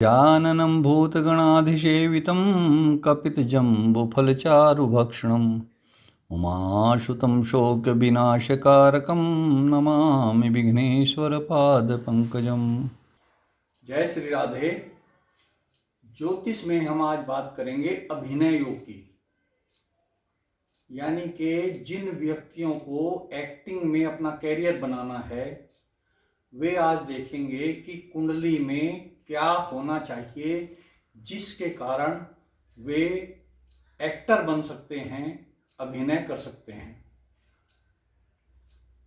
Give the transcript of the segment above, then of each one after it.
जाननं भूतगणाधिसेवितं कपितजम्बुफलचारुभक्षणम् उमासुतं शोकविनाशकारकं नमामि विघ्नेश्वरपादपङ्कजम्। जय श्री राधे। ज्योतिष में हम आज बात करेंगे अभिनय योग की, यानी कि जिन व्यक्तियों को एक्टिंग में अपना कैरियर बनाना है वे आज देखेंगे कि कुंडली में क्या होना चाहिए जिसके कारण वे एक्टर बन सकते हैं, अभिनय कर सकते हैं।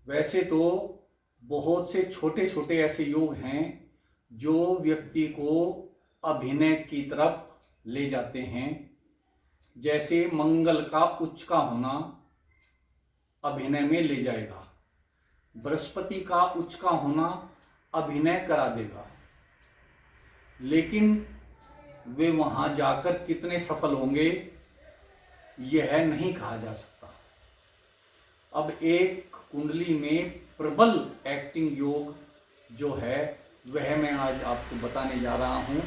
वैसे तो बहुत से छोटे छोटे ऐसे योग हैं जो व्यक्ति को अभिनय की तरफ ले जाते हैं, जैसे मंगल का उच्च का होना अभिनय में ले जाएगा, बृहस्पति का उच्च का होना अभिनय करा देगा, लेकिन वे वहां जाकर कितने सफल होंगे यह नहीं कहा जा सकता। अब एक कुंडली में प्रबल एक्टिंग योग जो है वह मैं आज आपको बताने जा रहा हूं।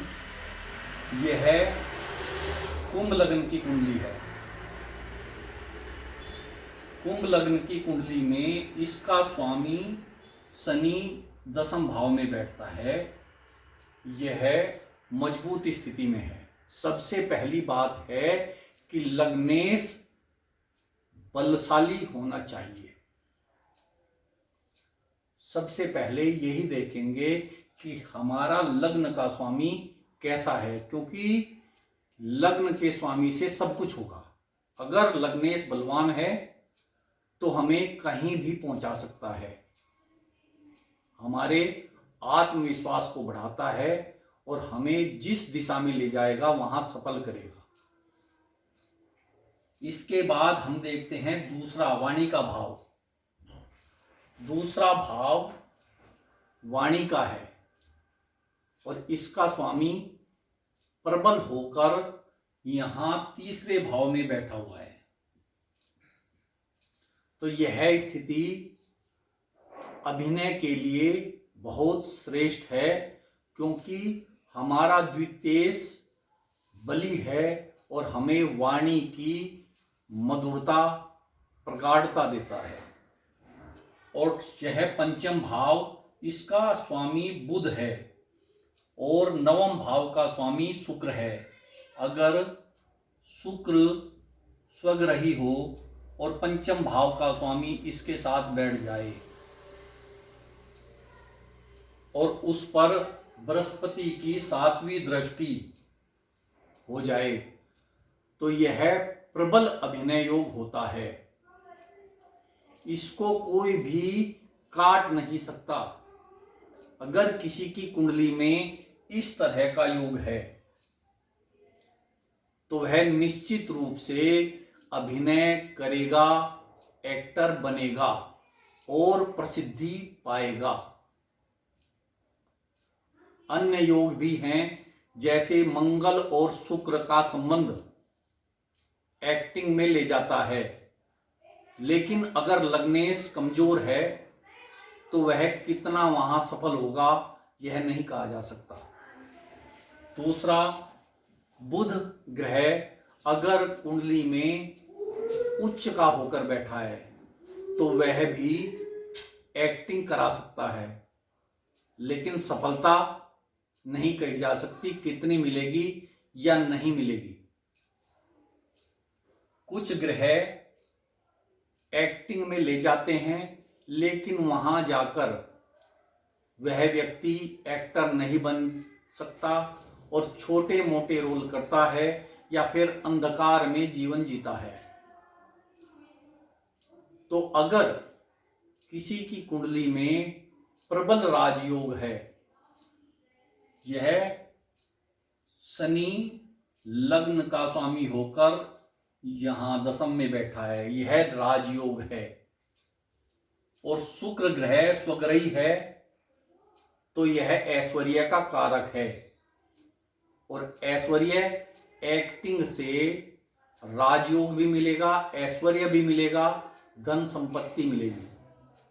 यह कुंभ लग्न की कुंडली है। कुंभ लग्न की कुंडली में इसका स्वामी शनि 10वें भाव में बैठता है। यह मजबूत स्थिति में है। सबसे पहली बात है कि लग्नेश बलशाली होना चाहिए। सबसे पहले यही देखेंगे कि हमारा लग्न का स्वामी कैसा है, क्योंकि लग्न के स्वामी से सब कुछ होगा। अगर लग्नेश बलवान है तो हमें कहीं भी पहुंचा सकता है, हमारे आत्मविश्वास को बढ़ाता है और हमें जिस दिशा में ले जाएगा वहां सफल करेगा। इसके बाद हम देखते हैं दूसरा वाणी का भाव। दूसरा भाव वाणी का है और इसका स्वामी प्रबल होकर यहां तीसरे भाव में बैठा हुआ है। तो यह स्थिति अभिनय के लिए बहुत श्रेष्ठ है, क्योंकि हमारा द्वितेश बली है और हमें वाणी की मधुरता प्रगाढ़ता देता है। और यह पंचम भाव, इसका स्वामी बुध है और 9वें भाव का स्वामी शुक्र है। अगर शुक्र स्वग्रही हो और पंचम भाव का स्वामी इसके साथ बैठ जाए और उस पर बृहस्पति की 7वीं दृष्टि हो जाए तो यह प्रबल अभिनय योग होता है। इसको कोई भी काट नहीं सकता। अगर किसी की कुंडली में इस तरह का योग है तो वह निश्चित रूप से अभिनय करेगा, एक्टर बनेगा और प्रसिद्धि पाएगा। अन्य योग भी हैं, जैसे मंगल और शुक्र का संबंध एक्टिंग में ले जाता है, लेकिन अगर लग्नेश कमजोर है तो वह कितना वहां सफल होगा यह नहीं कहा जा सकता। दूसरा, बुध ग्रह अगर कुंडली में उच्च का होकर बैठा है तो वह भी एक्टिंग करा सकता है, लेकिन सफलता नहीं कही जा सकती कितनी मिलेगी या नहीं मिलेगी। कुछ ग्रह एक्टिंग में ले जाते हैं, लेकिन वहां जाकर वह व्यक्ति एक्टर नहीं बन सकता और छोटे मोटे रोल करता है या फिर अंधकार में जीवन जीता है। तो अगर किसी की कुंडली में प्रबल राजयोग है, यह शनि लग्न का स्वामी होकर यहां 10वें में बैठा है, यह राजयोग है, और शुक्र ग्रह स्वग्रही है तो यह ऐश्वर्य का कारक है। और ऐश्वर्य एक्टिंग से राजयोग भी मिलेगा, ऐश्वर्य भी मिलेगा, धन संपत्ति मिलेगी।